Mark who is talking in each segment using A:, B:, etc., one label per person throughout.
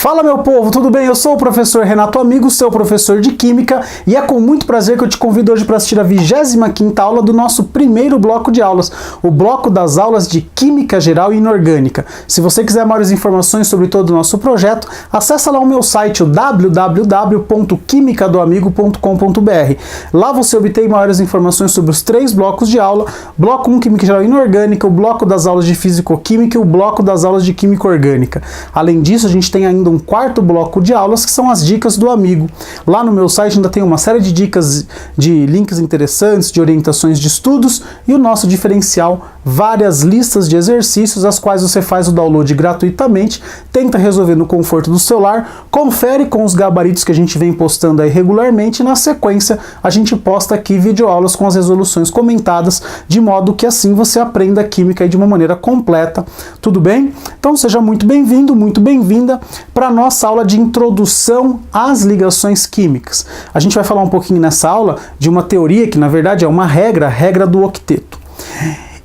A: Fala, meu povo, tudo bem? Eu sou o professor Renato Amigo, seu professor de Química, e é com muito prazer que eu te convido hoje para assistir a 25ª aula do nosso primeiro bloco de aulas, o bloco das aulas de Química Geral e Inorgânica. Se você quiser maiores informações sobre todo o nosso projeto, acessa lá o meu site, o www.quimicadoamigo.com.br. Lá você obtém maiores informações sobre os 3 blocos de aula, bloco 1 Química Geral e Inorgânica, o bloco das aulas de Físico-Química e o bloco das aulas de Química Orgânica. Além disso, a gente tem ainda um 4º bloco de aulas, que são as dicas do amigo. Lá no meu site ainda tem uma série de dicas, de links interessantes, de orientações de estudos e o nosso diferencial, várias listas de exercícios, as quais você faz o download gratuitamente, tenta resolver no conforto do celular, confere com os gabaritos que a gente vem postando aí regularmente e na sequência a gente posta aqui videoaulas com as resoluções comentadas, de modo que assim você aprenda a química aí de uma maneira completa, tudo bem? Então seja muito bem-vindo, muito bem-vinda para a nossa aula de introdução às ligações químicas. A gente vai falar um pouquinho nessa aula de uma teoria que na verdade é uma regra, a regra do octeto.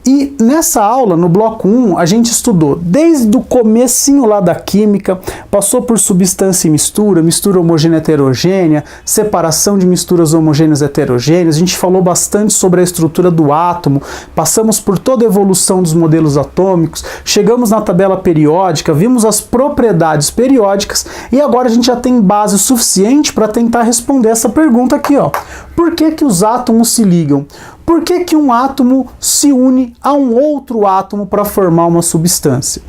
A: E nessa aula, no bloco 1, a gente estudou desde o comecinho lá da química, passou por substância e mistura, mistura homogênea heterogênea, separação de misturas homogêneas e heterogêneas, a gente falou bastante sobre a estrutura do átomo, passamos por toda a evolução dos modelos atômicos, chegamos na tabela periódica, vimos as propriedades periódicas e agora a gente já tem base suficiente para tentar responder essa pergunta aqui, ó. Por que que os átomos se ligam? Por que que um átomo se une a um outro átomo para formar uma substância?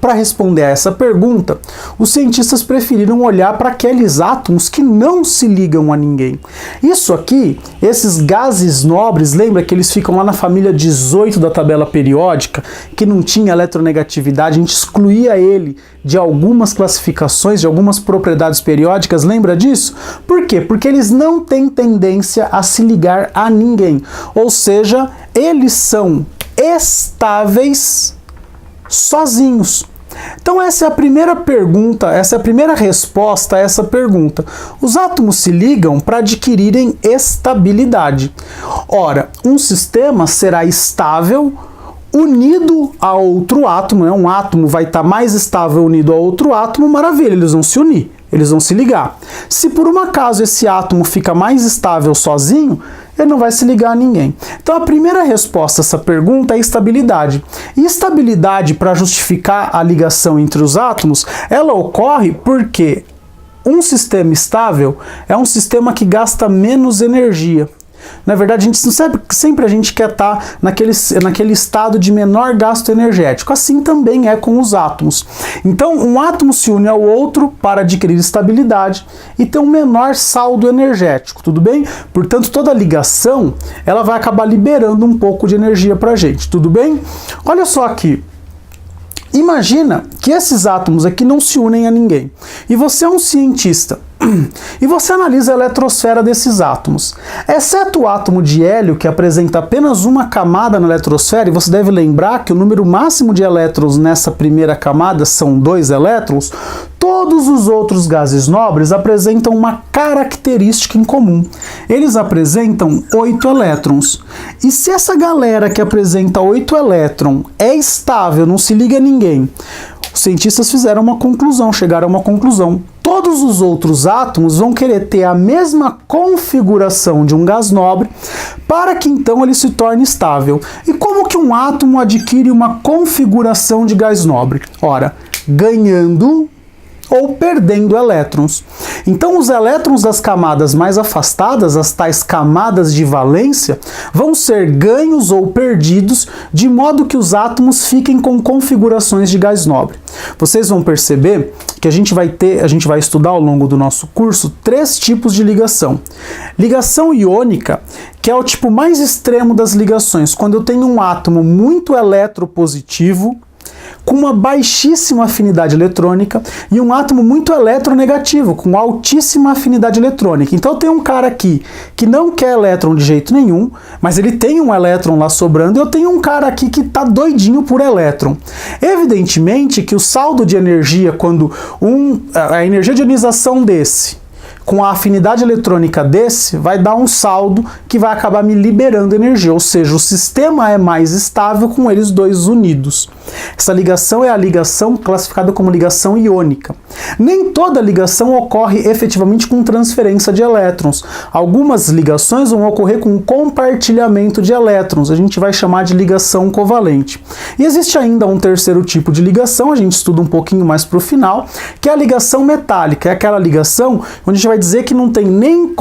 A: Para responder a essa pergunta, os cientistas preferiram olhar para aqueles átomos que não se ligam a ninguém. Isso aqui, esses gases nobres, lembra que eles ficam lá na família 18 da tabela periódica, que não tinha eletronegatividade, a gente excluía ele de algumas classificações, de algumas propriedades periódicas, lembra disso? Por quê? Porque eles não têm tendência a se ligar a ninguém, ou seja, eles são estáveis sozinhos. Então essa é a primeira pergunta, essa é a primeira resposta a essa pergunta. Os átomos se ligam para adquirirem estabilidade. Ora, um sistema será estável unido a outro átomo, né? Um átomo vai estar mais estável unido a outro átomo, maravilha, eles vão se unir, eles vão se ligar. Se por um acaso esse átomo fica mais estável sozinho, ele não vai se ligar a ninguém. Então a primeira resposta a essa pergunta é estabilidade. E estabilidade, para justificar a ligação entre os átomos, ela ocorre porque um sistema estável é um sistema que gasta menos energia. Na verdade, a gente sempre a gente quer estar naquele estado de menor gasto energético. Assim também é com os átomos. Então, um átomo se une ao outro para adquirir estabilidade e ter um menor saldo energético, tudo bem? Portanto, toda ligação, ela vai acabar liberando um pouco de energia para a gente, tudo bem? Olha só aqui. Imagina que esses átomos aqui não se unem a ninguém. E você é um cientista. E você analisa a eletrosfera desses átomos. Exceto o átomo de hélio, que apresenta apenas uma camada na eletrosfera, e você deve lembrar que o número máximo de elétrons nessa primeira camada são 2 elétrons, todos os outros gases nobres apresentam uma característica em comum. Eles apresentam 8 elétrons. E se essa galera que apresenta 8 elétrons é estável, não se liga a ninguém, os cientistas fizeram uma conclusão, chegaram a uma conclusão. Todos os outros átomos vão querer ter a mesma configuração de um gás nobre para que então ele se torne estável. E como que um átomo adquire uma configuração de gás nobre? Ora, ganhando ou perdendo elétrons. Então os elétrons das camadas mais afastadas, as tais camadas de valência, vão ser ganhos ou perdidos de modo que os átomos fiquem com configurações de gás nobre. Vocês vão perceber que a gente vai estudar ao longo do nosso curso 3 tipos de ligação. Ligação iônica, que é o tipo mais extremo das ligações, quando eu tenho um átomo muito eletropositivo, com uma baixíssima afinidade eletrônica, e um átomo muito eletronegativo, com altíssima afinidade eletrônica. Então eu tenho um cara aqui que não quer elétron de jeito nenhum, mas ele tem um elétron lá sobrando, e eu tenho um cara aqui que está doidinho por elétron. Evidentemente que o saldo de energia, quando a energia de ionização desse com a afinidade eletrônica desse, vai dar um saldo que vai acabar me liberando energia, ou seja, o sistema é mais estável com eles dois unidos. Essa ligação é a ligação classificada como ligação iônica. Nem toda ligação ocorre efetivamente com transferência de elétrons. Algumas ligações vão ocorrer com compartilhamento de elétrons, a gente vai chamar de ligação covalente. E existe ainda um terceiro tipo de ligação, a gente estuda um pouquinho mais para o final, que é a ligação metálica, é aquela ligação onde a gente vai dizer que não tem nem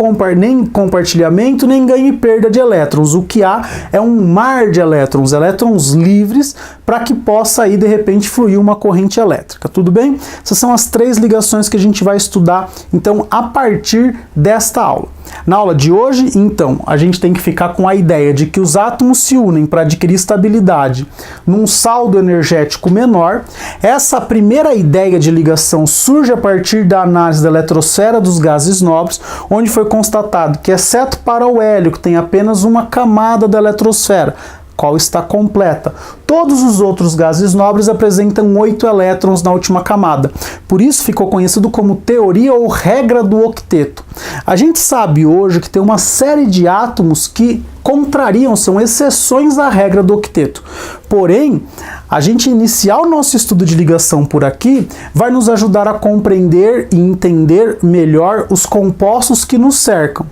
A: compartilhamento, nem ganho e perda de elétrons. O que há é um mar de elétrons, elétrons livres, para que possa aí de repente fluir uma corrente elétrica, tudo bem? Essas são as três ligações que a gente vai estudar, então, a partir desta aula. Na aula de hoje, então, a gente tem que ficar com a ideia de que os átomos se unem para adquirir estabilidade num saldo energético menor. Essa primeira ideia de ligação surge a partir da análise da eletrosfera dos gases nobres, onde foi constatado que, exceto para o hélio, que tem apenas uma camada da eletrosfera, qual está completa, todos os outros gases nobres apresentam 8 elétrons na última camada. Por isso ficou conhecido como teoria ou regra do octeto. A gente sabe hoje que tem uma série de átomos que contrariam, são exceções à regra do octeto. Porém, a gente iniciar o nosso estudo de ligação por aqui vai nos ajudar a compreender e entender melhor os compostos que nos cercam.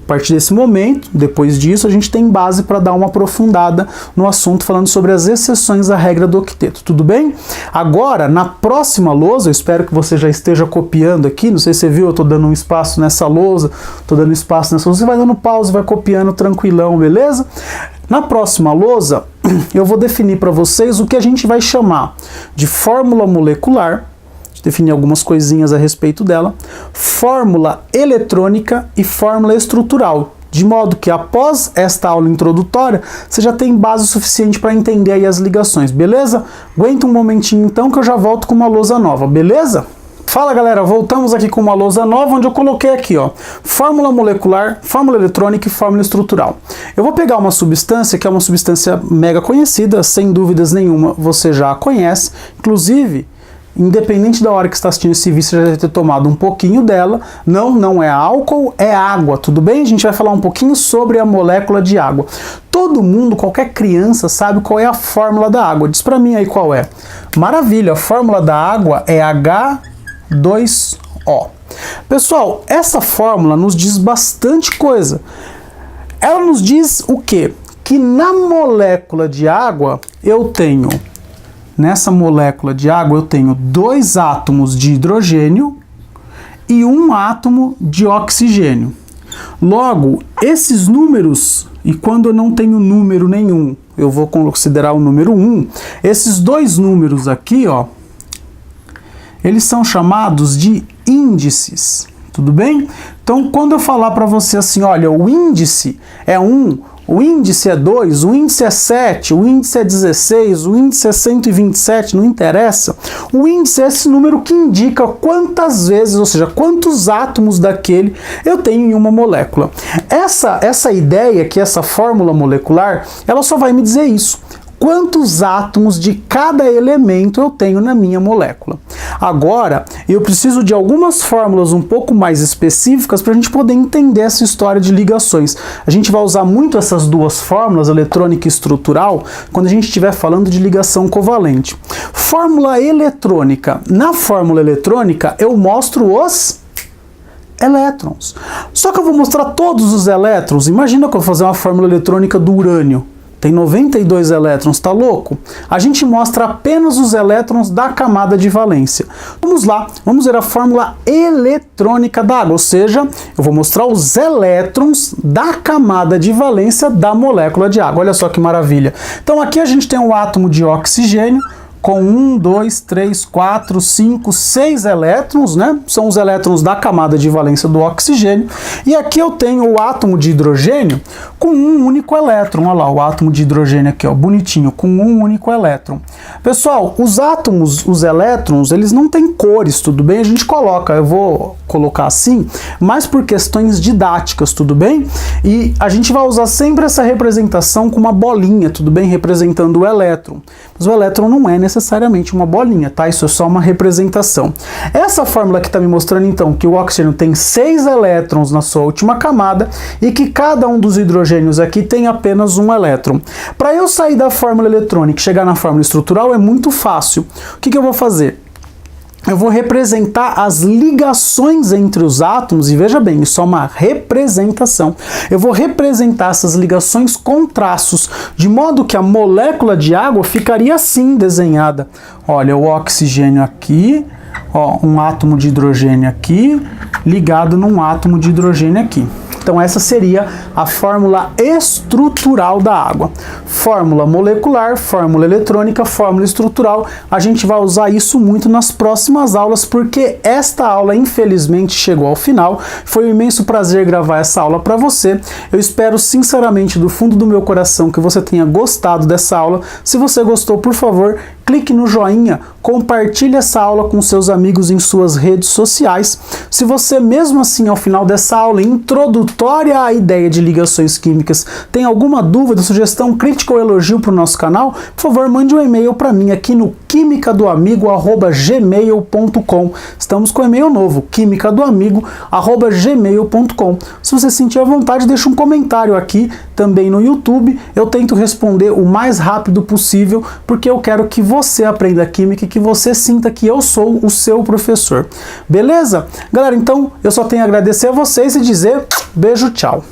A: A partir desse momento, depois disso, a gente tem base para dar uma aprofundada no assunto falando sobre as exceções à regra do octeto, tudo bem? Agora, na próxima lousa, eu espero que você já esteja copiando aqui, não sei se você viu, eu estou dando um espaço nessa lousa, estou dando espaço nessa lousa, você vai dando pausa, vai copiando tranquilão, beleza? Na próxima lousa, eu vou definir para vocês o que a gente vai chamar de fórmula molecular, definir algumas coisinhas a respeito dela, fórmula eletrônica e fórmula estrutural, de modo que após esta aula introdutória, você já tem base suficiente para entender aí as ligações, beleza? Aguenta um momentinho então que eu já volto com uma lousa nova, beleza? Fala galera, voltamos aqui com uma lousa nova, onde eu coloquei aqui, ó, fórmula molecular, fórmula eletrônica e fórmula estrutural. Eu vou pegar uma substância que é uma substância mega conhecida, sem dúvidas nenhuma, você já a conhece, inclusive, independente da hora que você está assistindo esse vídeo, você já deve ter tomado um pouquinho dela. Não é álcool, é água, tudo bem? A gente vai falar um pouquinho sobre a molécula de água. Todo mundo, qualquer criança, sabe qual é a fórmula da água. Diz pra mim aí qual é. Maravilha, a fórmula da água é H2O. Pessoal, essa fórmula nos diz bastante coisa. Ela nos diz o quê? Que na molécula de água eu tenho... Nessa molécula de água eu tenho 2 átomos de hidrogênio e 1 átomo de oxigênio. Logo, esses números, e quando eu não tenho número nenhum, eu vou considerar o número 1, esses 2 números aqui, ó, eles são chamados de índices, tudo bem? Então, quando eu falar para você assim, olha, o índice é 1, o índice é 2, o índice é 7, o índice é 16, o índice é 127, não interessa. O índice é esse número que indica quantas vezes, ou seja, quantos átomos daquele eu tenho em uma molécula. Essa ideia, que essa fórmula molecular, ela só vai me dizer isso. Quantos átomos de cada elemento eu tenho na minha molécula. Agora, eu preciso de algumas fórmulas um pouco mais específicas para a gente poder entender essa história de ligações. A gente vai usar muito essas duas fórmulas, eletrônica e estrutural, quando a gente estiver falando de ligação covalente. Fórmula eletrônica. Na fórmula eletrônica, eu mostro os elétrons. Só que eu vou mostrar todos os elétrons. Imagina que eu vou fazer uma fórmula eletrônica do urânio. Tem 92 elétrons, tá louco? A gente mostra apenas os elétrons da camada de valência. Vamos lá, vamos ver a fórmula eletrônica da água, ou seja, eu vou mostrar os elétrons da camada de valência da molécula de água. Olha só que maravilha. Então aqui a gente tem um átomo de oxigênio, com 1, 2, 3, 4, 5, 6 elétrons, né? São os elétrons da camada de valência do oxigênio. E aqui eu tenho o átomo de hidrogênio com um único elétron. Olha lá, o átomo de hidrogênio aqui, ó, bonitinho, com um único elétron. Pessoal, os átomos, os elétrons, eles não têm cores, tudo bem? A gente coloca, eu vou colocar assim, mas por questões didáticas, tudo bem? E a gente vai usar sempre essa representação com uma bolinha, tudo bem? Representando o elétron. Mas o elétron não é necessariamente uma bolinha, tá? Isso é só uma representação. Essa fórmula aqui está me mostrando, então, que o oxigênio tem 6 elétrons na sua última camada e que cada um dos hidrogênios aqui tem apenas um elétron. Para eu sair da fórmula eletrônica e chegar na fórmula estrutural é muito fácil. O que eu vou fazer? Eu vou representar as ligações entre os átomos, e veja bem, isso é uma representação. Eu vou representar essas ligações com traços, de modo que a molécula de água ficaria assim desenhada. Olha, o oxigênio aqui, ó, um átomo de hidrogênio aqui, ligado num átomo de hidrogênio aqui. Então essa seria a fórmula estrutural da água. Fórmula molecular, fórmula eletrônica, fórmula estrutural. A gente vai usar isso muito nas próximas aulas, porque esta aula infelizmente chegou ao final. Foi um imenso prazer gravar essa aula para você. Eu espero sinceramente do fundo do meu coração que você tenha gostado dessa aula. Se você gostou, por favor, clique no joinha, compartilhe essa aula com seus amigos em suas redes sociais. Se você mesmo assim ao final dessa aula introdutória à ideia de ligações químicas tem alguma dúvida, sugestão, crítica ou elogio para o nosso canal, por favor mande um e-mail para mim aqui no quimicadoamigo@gmail.com. Estamos com um e-mail novo, quimicadoamigo@gmail.com. Se você sentir à vontade, deixa um comentário aqui também no YouTube. Eu tento responder o mais rápido possível, porque eu quero que você aprenda química e que você sinta que eu sou o seu professor. Beleza? Galera, então eu só tenho a agradecer a vocês e dizer beijo, tchau.